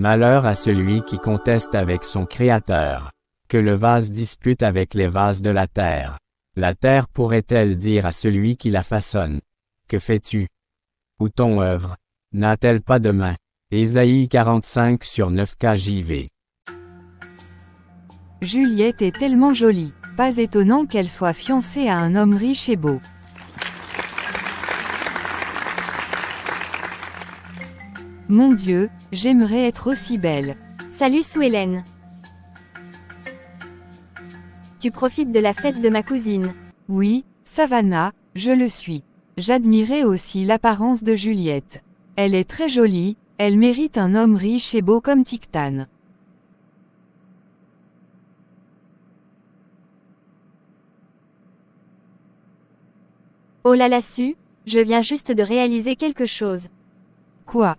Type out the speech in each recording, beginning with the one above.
Malheur à celui qui conteste avec son Créateur. Que le vase dispute avec les vases de la terre. La terre pourrait-elle dire à celui qui la façonne? Que fais-tu? Ou ton œuvre? N'a-t-elle pas de main? Ésaïe 45/9 KJV. Juliette est tellement jolie. Pas étonnant qu'elle soit fiancée à un homme riche et beau. Mon Dieu, j'aimerais être aussi belle. Salut Sue-Hélène. Tu profites de la fête de ma cousine. Oui, Savannah, je le suis. J'admirais aussi l'apparence de Juliette. Elle est très jolie, elle mérite un homme riche et beau comme Tictane. Oh là là Sue, je viens juste de réaliser quelque chose. Quoi?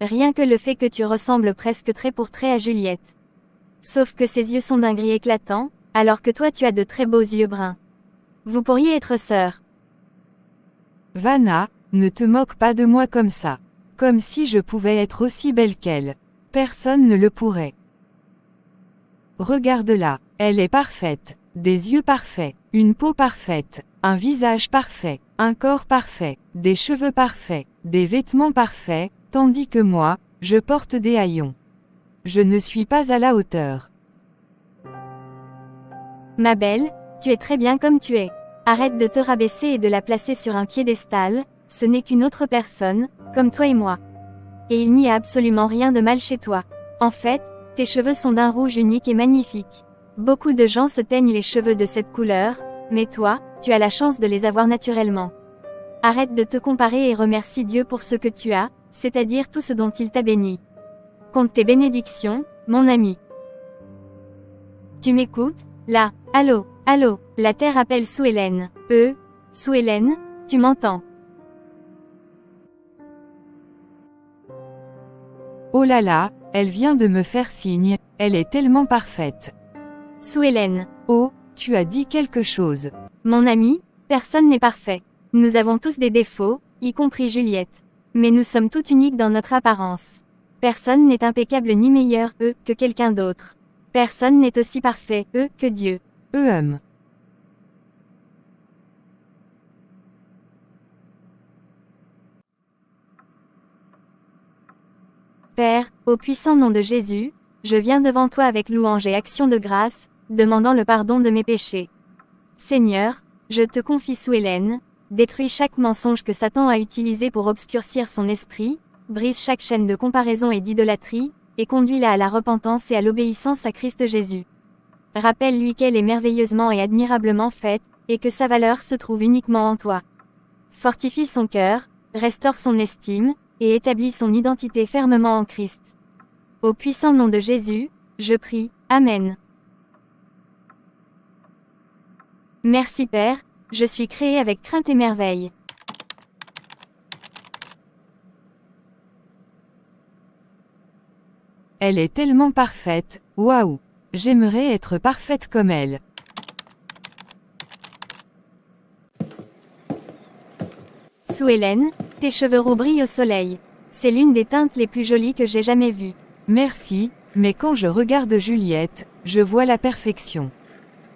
Rien que le fait que tu ressembles presque trait pour trait à Juliette. Sauf que ses yeux sont d'un gris éclatant, alors que toi tu as de très beaux yeux bruns. Vous pourriez être sœurs. Vanna, ne te moque pas de moi comme ça. Comme si je pouvais être aussi belle qu'elle. Personne ne le pourrait. Regarde-la, elle est parfaite. Des yeux parfaits, une peau parfaite, un visage parfait, un corps parfait, des cheveux parfaits, des vêtements parfaits, tandis que moi, je porte des haillons. Je ne suis pas à la hauteur. Ma belle, tu es très bien comme tu es. Arrête de te rabaisser et de la placer sur un piédestal, ce n'est qu'une autre personne, comme toi et moi. Et il n'y a absolument rien de mal chez toi. En fait, tes cheveux sont d'un rouge unique et magnifique. Beaucoup de gens se teignent les cheveux de cette couleur, mais toi, tu as la chance de les avoir naturellement. Arrête de te comparer et remercie Dieu pour ce que tu as, c'est-à-dire tout ce dont il t'a béni. Compte tes bénédictions, mon ami. Tu m'écoutes? Là, allô, la terre appelle Sue-Hélène. Sue-Hélène, tu m'entends? Oh là là, elle vient de me faire signe, elle est tellement parfaite. Sue-Hélène. Oh, tu as dit quelque chose. Mon ami, personne n'est parfait. Nous avons tous des défauts, y compris Juliette. Mais nous sommes toutes uniques dans notre apparence. Personne n'est impeccable ni meilleur, que quelqu'un d'autre. Personne n'est aussi parfait, que Dieu. Père, au puissant nom de Jésus, je viens devant toi avec louange et action de grâce, demandant le pardon de mes péchés. Seigneur, je te confie Sue-Hélène, détruis chaque mensonge que Satan a utilisé pour obscurcir son esprit, brise chaque chaîne de comparaison et d'idolâtrie, et conduis-la à la repentance et à l'obéissance à Christ Jésus. Rappelle-lui qu'elle est merveilleusement et admirablement faite, et que sa valeur se trouve uniquement en toi. Fortifie son cœur, restaure son estime, et établis son identité fermement en Christ. Au puissant nom de Jésus, je prie, Amen. Merci Père, je suis créé avec crainte et merveille. Elle est tellement parfaite, waouh! J'aimerais être parfaite comme elle. Sue-Hélène, tes cheveux roux brillent au soleil. C'est l'une des teintes les plus jolies que j'ai jamais vues. Merci, mais quand je regarde Juliette, je vois la perfection.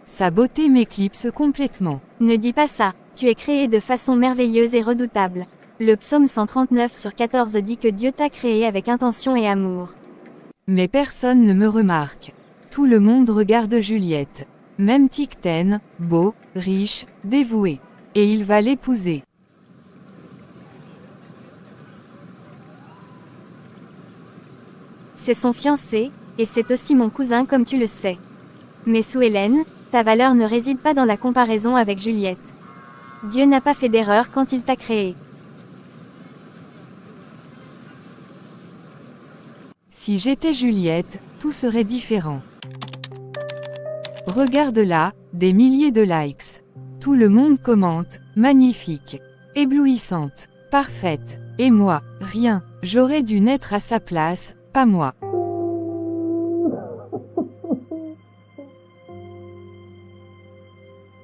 Sa beauté m'éclipse complètement. Ne dis pas ça, tu es créé de façon merveilleuse et redoutable. Le psaume 139/14 dit que Dieu t'a créé avec intention et amour. Mais personne ne me remarque. Tout le monde regarde Juliette. Même Tictane, beau, riche, dévoué. Et il va l'épouser. C'est son fiancé, et c'est aussi mon cousin comme tu le sais. Mais Sue-Hélène, ta valeur ne réside pas dans la comparaison avec Juliette. Dieu n'a pas fait d'erreur quand il t'a créé. Si j'étais Juliette, tout serait différent. Regarde-la, des milliers de likes. Tout le monde commente, magnifique, éblouissante, parfaite. Et moi, rien, j'aurais dû naître à sa place, pas moi.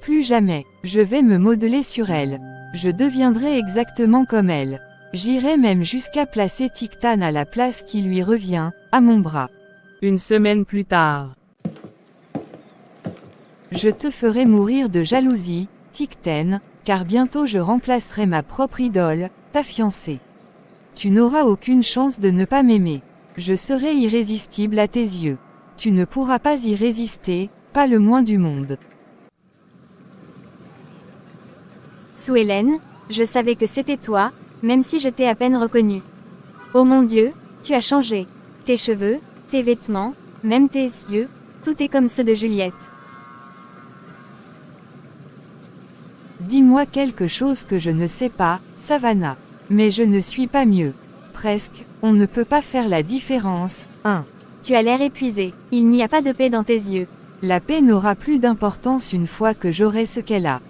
Plus jamais, je vais me modeler sur elle. Je deviendrai exactement comme elle. J'irai même jusqu'à placer Tictane à la place qui lui revient, à mon bras. Une semaine plus tard. Je te ferai mourir de jalousie, Tikten, car bientôt je remplacerai ma propre idole, ta fiancée. Tu n'auras aucune chance de ne pas m'aimer. Je serai irrésistible à tes yeux. Tu ne pourras pas y résister, pas le moins du monde. Suelen, je savais que c'était toi, même si je t'ai à peine reconnu. Oh mon Dieu, tu as changé. Tes cheveux, tes vêtements, même tes yeux, tout est comme ceux de Juliette. Dis-moi quelque chose que je ne sais pas, Savannah. Mais je ne suis pas mieux. Presque, on ne peut pas faire la différence, hein. Tu as l'air épuisé, il n'y a pas de paix dans tes yeux. La paix n'aura plus d'importance une fois que j'aurai ce qu'elle a.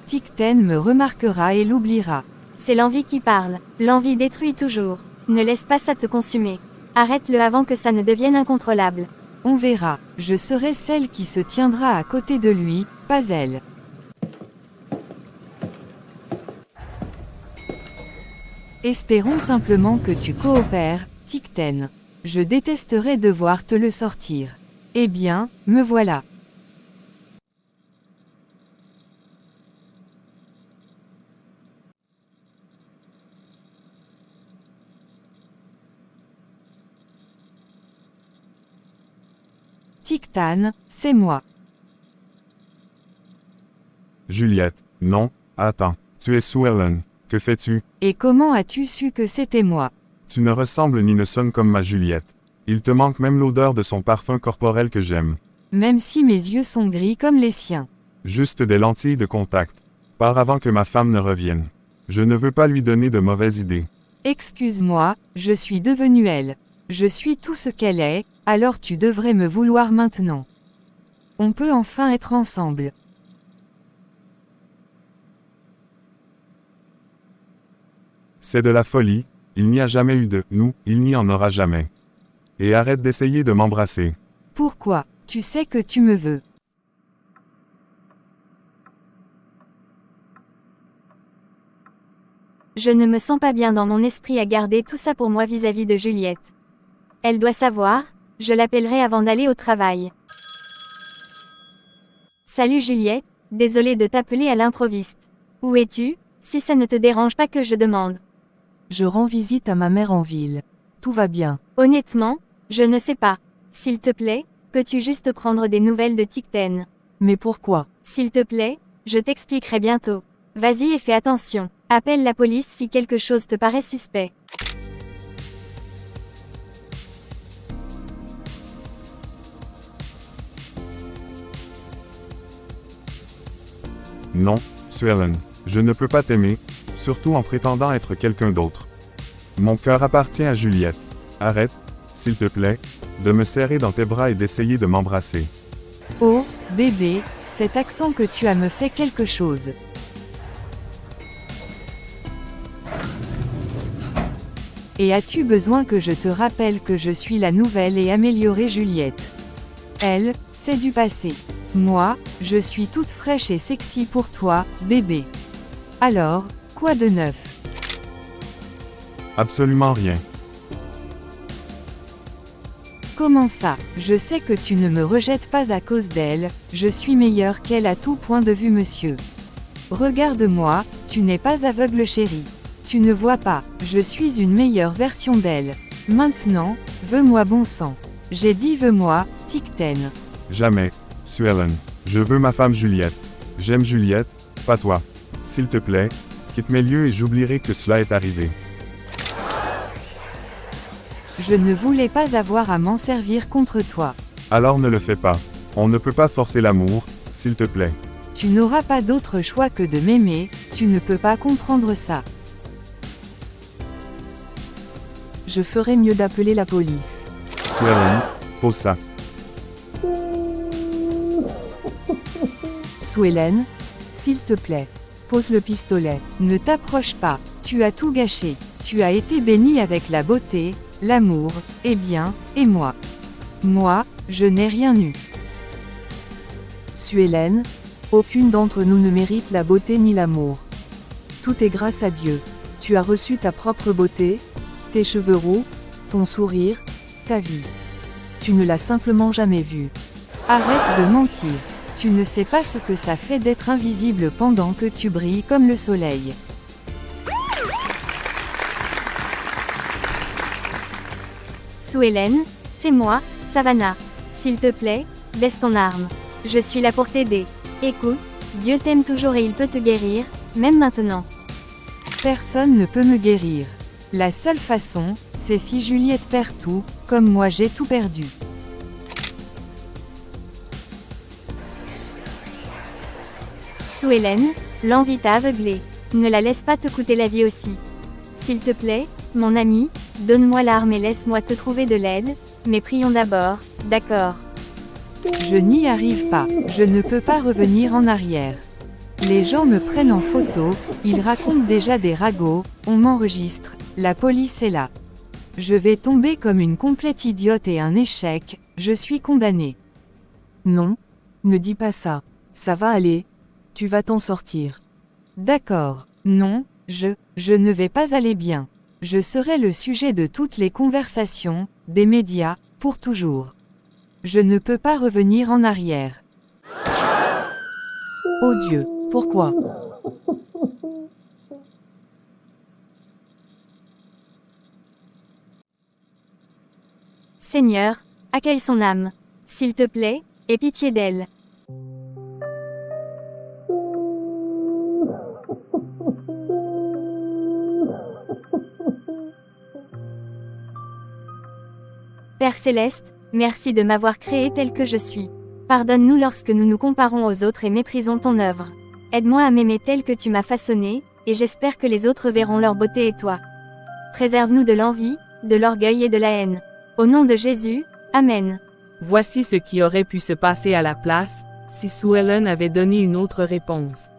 Tikten me remarquera et l'oubliera. C'est l'envie qui parle, l'envie détruit toujours. Ne laisse pas ça te consumer. Arrête-le avant que ça ne devienne incontrôlable. On verra, je serai celle qui se tiendra à côté de lui, pas elle. Espérons simplement que tu coopères, Tikten. Je détesterais devoir te le sortir. Eh bien, me voilà. Tiktan, c'est moi. Juliette, non, attends, tu es Suelen, que fais-tu? Et comment as-tu su que c'était moi? Tu ne ressembles ni ne sonnes comme ma Juliette. Il te manque même l'odeur de son parfum corporel que j'aime. Même si mes yeux sont gris comme les siens. Juste des lentilles de contact. Pars avant que ma femme ne revienne. Je ne veux pas lui donner de mauvaises idées. Excuse-moi, je suis devenue elle. Je suis tout ce qu'elle est, alors tu devrais me vouloir maintenant. On peut enfin être ensemble. C'est de la folie, il n'y a jamais eu de « nous », il n'y en aura jamais. Et arrête d'essayer de m'embrasser. Pourquoi? Tu sais que tu me veux. Je ne me sens pas bien dans mon esprit à garder tout ça pour moi vis-à-vis de Juliette. Elle doit savoir, je l'appellerai avant d'aller au travail. Salut Juliette, désolée de t'appeler à l'improviste. Où es-tu, si ça ne te dérange pas que je demande? Je rends visite à ma mère en ville. Tout va bien. Honnêtement, je ne sais pas. S'il te plaît, peux-tu juste prendre des nouvelles de Tikten? Mais pourquoi? S'il te plaît, je t'expliquerai bientôt. Vas-y et fais attention. Appelle la police si quelque chose te paraît suspect. Non, Suelen, je ne peux pas t'aimer, surtout en prétendant être quelqu'un d'autre. Mon cœur appartient à Juliette. Arrête, s'il te plaît, de me serrer dans tes bras et d'essayer de m'embrasser. Oh, bébé, cet accent que tu as me fait quelque chose. Et as-tu besoin que je te rappelle que je suis la nouvelle et améliorée Juliette? Elle, c'est du passé. Moi, je suis toute fraîche et sexy pour toi, bébé. Alors, quoi de neuf? Absolument rien. Comment ça? Je sais que tu ne me rejettes pas à cause d'elle, je suis meilleure qu'elle à tout point de vue monsieur. Regarde-moi, tu n'es pas aveugle chérie. Tu ne vois pas, je suis une meilleure version d'elle. Maintenant, veux-moi bon sang. J'ai dit veux-moi, Tikten. Jamais, Suelen. Je veux ma femme Juliette. J'aime Juliette, pas toi. S'il te plaît, quitte mes lieux et j'oublierai que cela est arrivé. Je ne voulais pas avoir à m'en servir contre toi. Alors ne le fais pas. On ne peut pas forcer l'amour, s'il te plaît. Tu n'auras pas d'autre choix que de m'aimer, tu ne peux pas comprendre ça. Je ferais mieux d'appeler la police. Suelen, pose ça. Suelen, s'il te plaît, pose le pistolet. Ne t'approche pas, tu as tout gâché. Tu as été béni avec la beauté, l'amour, et bien, et moi. Moi, je n'ai rien eu. Suelen, aucune d'entre nous ne mérite la beauté ni l'amour. Tout est grâce à Dieu. Tu as reçu ta propre beauté, tes cheveux roux, ton sourire, ta vie. Tu ne l'as simplement jamais vu. Arrête de mentir. Tu ne sais pas ce que ça fait d'être invisible pendant que tu brilles comme le soleil. Sue Ellen, c'est moi, Savannah. S'il te plaît, baisse ton arme. Je suis là pour t'aider. Écoute, Dieu t'aime toujours et il peut te guérir, même maintenant. Personne ne peut me guérir. La seule façon, c'est si Juliette perd tout, comme moi j'ai tout perdu. Sue Ellen, l'envie t'a aveuglé. Ne la laisse pas te coûter la vie aussi. S'il te plaît, mon ami, donne-moi l'arme et laisse-moi te trouver de l'aide, mais prions d'abord, d'accord? Je n'y arrive pas, je ne peux pas revenir en arrière. Les gens me prennent en photo, ils racontent déjà des ragots, on m'enregistre, la police est là. Je vais tomber comme une complète idiote et un échec, je suis condamnée. Non, ne dis pas ça. Ça va aller. Tu vas t'en sortir. D'accord, non, je ne vais pas aller bien. Je serai le sujet de toutes les conversations, des médias, pour toujours. Je ne peux pas revenir en arrière. Oh Dieu, pourquoi? Seigneur, accueille son âme. S'il te plaît, aie pitié d'elle. Père Céleste, merci de m'avoir créé tel que je suis. Pardonne-nous lorsque nous nous comparons aux autres et méprisons ton œuvre. Aide-moi à m'aimer tel que tu m'as façonné, et j'espère que les autres verront leur beauté et toi. Préserve-nous de l'envie, de l'orgueil et de la haine. Au nom de Jésus, Amen. Voici ce qui aurait pu se passer à la place, si Sue Ellen avait donné une autre réponse.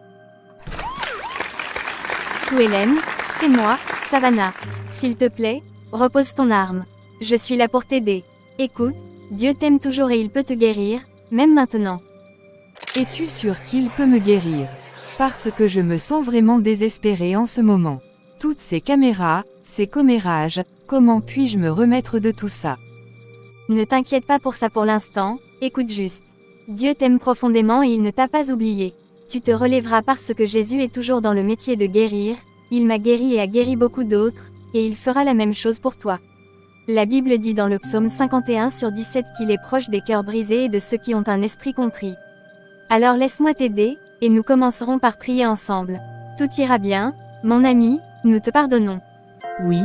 Sue Ellen, c'est moi, Savannah. S'il te plaît, repose ton arme. Je suis là pour t'aider. Écoute, Dieu t'aime toujours et il peut te guérir, même maintenant. Es-tu sûr qu'il peut me guérir? Parce que je me sens vraiment désespérée en ce moment. Toutes ces caméras, ces commérages, comment puis-je me remettre de tout ça? Ne t'inquiète pas pour ça pour l'instant, écoute juste. Dieu t'aime profondément et il ne t'a pas oublié. Tu te relèveras parce que Jésus est toujours dans le métier de guérir, il m'a guéri et a guéri beaucoup d'autres, et il fera la même chose pour toi. La Bible dit dans le psaume 51/17 qu'il est proche des cœurs brisés et de ceux qui ont un esprit contrit. Alors laisse-moi t'aider, et nous commencerons par prier ensemble. Tout ira bien, mon ami, nous te pardonnons. Oui,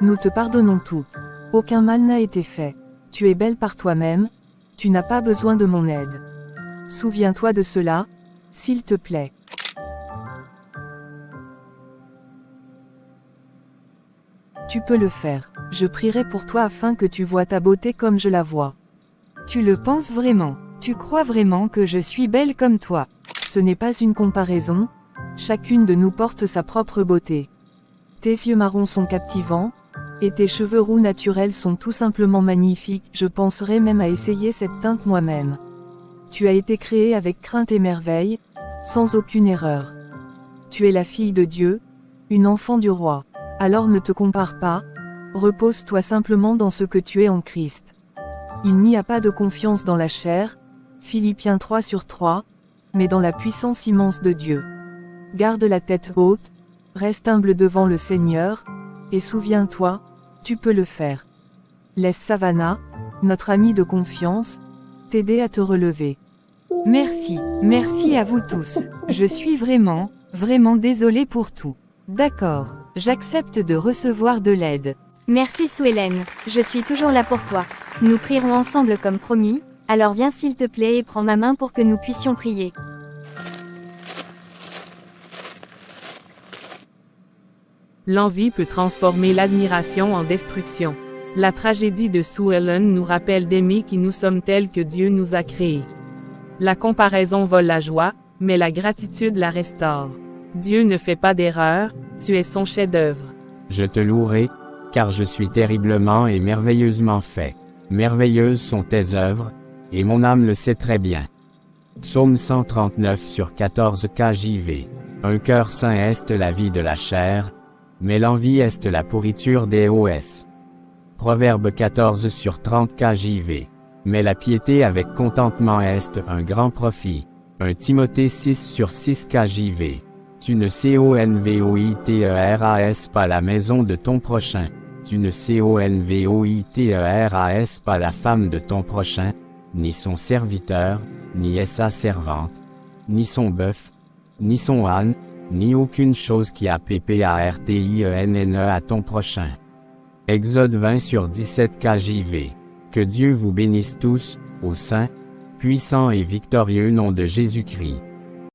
nous te pardonnons tout. Aucun mal n'a été fait. Tu es belle par toi-même, tu n'as pas besoin de mon aide. Souviens-toi de cela, s'il te plaît. Tu peux le faire. Je prierai pour toi afin que tu vois ta beauté comme je la vois. Tu le penses vraiment? Tu crois vraiment que je suis belle comme toi? Ce n'est pas une comparaison. Chacune de nous porte sa propre beauté. Tes yeux marrons sont captivants, et tes cheveux roux naturels sont tout simplement magnifiques. Je penserais même à essayer cette teinte moi-même. Tu as été créée avec crainte et merveille, sans aucune erreur. Tu es la fille de Dieu, une enfant du roi. Alors ne te compare pas, repose-toi simplement dans ce que tu es en Christ. Il n'y a pas de confiance dans la chair, Philippiens 3/3, mais dans la puissance immense de Dieu. Garde la tête haute, reste humble devant le Seigneur, et souviens-toi, tu peux le faire. Laisse Savannah, notre amie de confiance, t'aider à te relever. Merci, merci à vous tous. Je suis vraiment, vraiment désolée pour tout. D'accord, j'accepte de recevoir de l'aide. Merci Sue Ellen, je suis toujours là pour toi. Nous prierons ensemble comme promis, alors viens s'il te plaît et prends ma main pour que nous puissions prier. L'envie peut transformer l'admiration en destruction. La tragédie de Sue Ellen nous rappelle d'aimer qui nous sommes tels que Dieu nous a créés. La comparaison vole la joie, mais la gratitude la restaure. Dieu ne fait pas d'erreur, tu es son chef-d'œuvre. Je te louerai, car je suis terriblement et merveilleusement fait. Merveilleuses sont tes œuvres, et mon âme le sait très bien. Psaume 139/14 KJV. Un cœur saint est la vie de la chair, mais l'envie est la pourriture des os. Proverbe 14 sur 30 KJV. Mais la piété avec contentement est un grand profit. 1 Timothée 6 sur 6 KJV. Tu ne convoiteras pas la maison de ton prochain. Tu ne convoiteras pas la femme de ton prochain, ni son serviteur, ni sa servante, ni son bœuf, ni son âne, ni aucune chose qui a ppartienne à ton prochain. Exode 20 sur 17 KJV. Que Dieu vous bénisse tous, au saint, puissant et victorieux nom de Jésus-Christ.